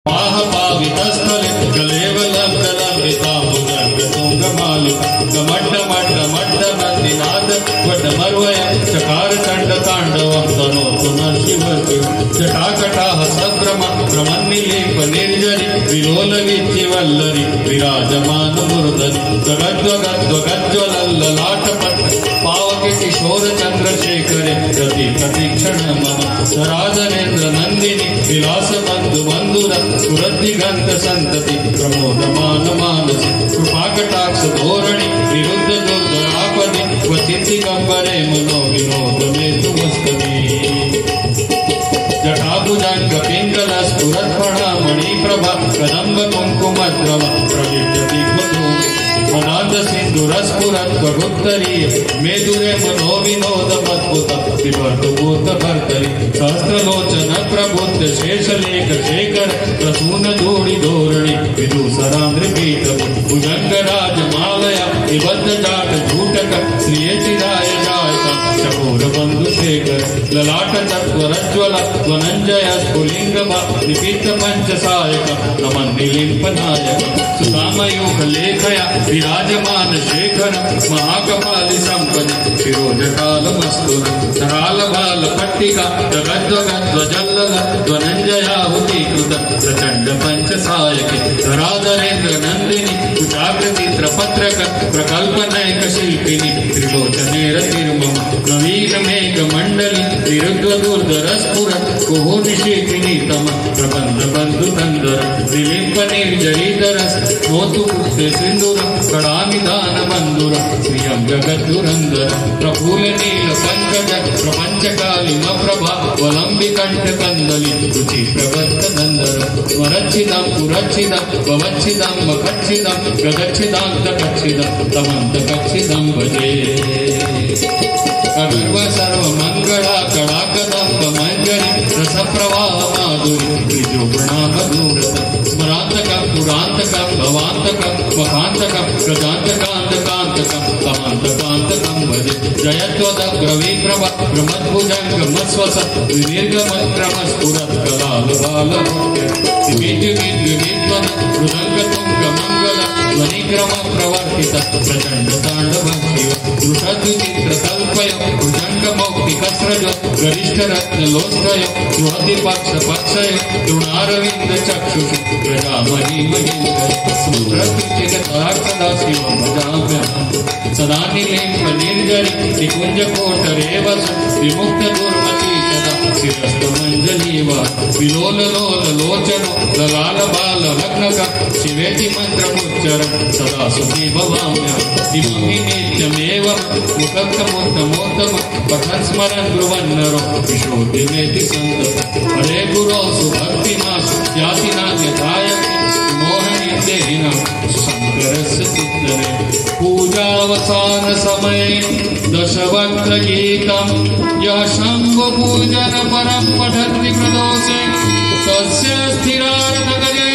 पावितस्थले कलेवलब्धलब्धिताबुदङ्गतुङ्गमालि गमड्डमड्डमड्डमन्दिनाद वड्डमर्वय चकार चण्डताण्डवं तनोतु नरशिवशिव जटाकटाः सभ्रम भ्रमन्निलीप निर्जरि विलोलवीचिवल्लरि विराजमानमुर्धरि गगद्वगद्वगज्ज्वलल्ललाटपट्ट पावके किशोर चन्द्रशेखरे प्रति प्रतीक्षण मम सराजनेन्द्र नन्दिनि विलास बन्धु बन्धुर सुरद्दिगन्त संतति प्रमोदमान मानसि कृपाकटाक्ष धोरणि विरुद्ध दुर्धरापदि क्वचित् गम्बरे मनो विनोद मेतु वस्तति जटाभुजङ्ग पिङ्गल स्फुरत्फणा मणिप्रभा कदम्ब कुङ्कुमद्रव प्रलिप्यति मधुमे मदान्ध सिन्धुरस्फुरत्वगुत्तरीय मेदुरे मनो विनोदमद्भुत विभर्तभूत भर्तरि सहस्रलोचन प्रबुद्ध शेषलेख शेखर प्रसून धूळि धोरणि विदूसरान्द्रपीठ भुजङ्गराज मालया निबद्ध जाट झूटक श्रियचिराय जायत चकोर बन्धुशेखर ललाट तत्त्वरज्ज्वल त्वनञ्जय स्फुलिङ्गम निपीत पञ्चसायक नमन्निलिम्पनायक सुधामयूख लेखया विराजमान शेखर महाकपालि संपद शिरोजकालमस्तुर सराल बाल पट्टिका जगद्वगद्वजल्लल ध्वनञ्जयाहुतीकृत प्रचण्ड पञ्चसायके धराधरेन्द्र नन्दिनि कुचाकृति त्रपत्रक प्रकल्पनैक शिल्पिनि त्रिलोचनेर तिरुमम नवीन मेघ मण्डलि विरुद्धदुर्धरस्फुर कुहुनिशीतिनि तम प्रबन्ध बन्धु तन्दर दिलिम्प निर्जरीधरस् नोतु पुष्टे सिन्दूर कडानिदान बन्धुर श्रियं जगद्दुरन्दर प्रफुल्ल नील पंकज प्रपञ्चकालिम प्रभा वलम्बि कंठ कंदलि रुचि प्रवत्त दन्दर स्वरच्छिदं पुरच्छिदं भवच्छिदं मखच्छिदं गगच्छिदान्तकच्छिदं तमन्तकच्छिदं भजे सर्व सर्वमङ्गला कडाकदम्ब मञ्जरि रसप्रवाह माधुरि त्रिजोगुणामधूरत स्मरान्तकं पुरान्तकं भवान्तकं मखान्तकं गजान्तकान्तकान्तकं तमान्तकान्तकं भजे जयत्वदग्रविप्रभ प्रमद्भुजङ्गमस्वस विदीर्घमक्रमस्फुरत् कलालबालभोग्य दिविद्युविद्युविद्वन मृदङ्गतुङ्गमङ्गल ध्वनिक्रम प्रवर्तित प्रचण्डताण्डवं शिव दृषद्विचित्रकल्पय भुजङ्गमौक्तिकस्रज गरिष्ठरत्नलोष्टय सुहतिपक्षपक्षय तृणारविन्द चक्षुषि प्रजामहि महीधर सुप्रतिचिरतार्कदा शिवं भजाम्यहं सदा निलिम्प निर्जरि निकुञ्जकोटरेवस विमुक्तदुर्मती सदा शिरस्तमञ्जलीव विलोललोललोचन ललालबाल लग्नक शिवेति मन्त्रमुच्चर सदा सुखी भवाम्यहं इमं हि नित्यमेव मुखत्तमोत्तमोत्तम पठन् स्मरन् ब्रुवन्नरो विशोधिमेति सन्तत हरे गुरो सुभक्तिनाश यातिनान्यथायते मोहनित्यहिनं शङ्करस्य चित्तरे पूजावसान समये दशवक्त्र गीतं यः शम्भुपूजन परं पठति प्रदोषे तस्य स्थिरार्थ गजे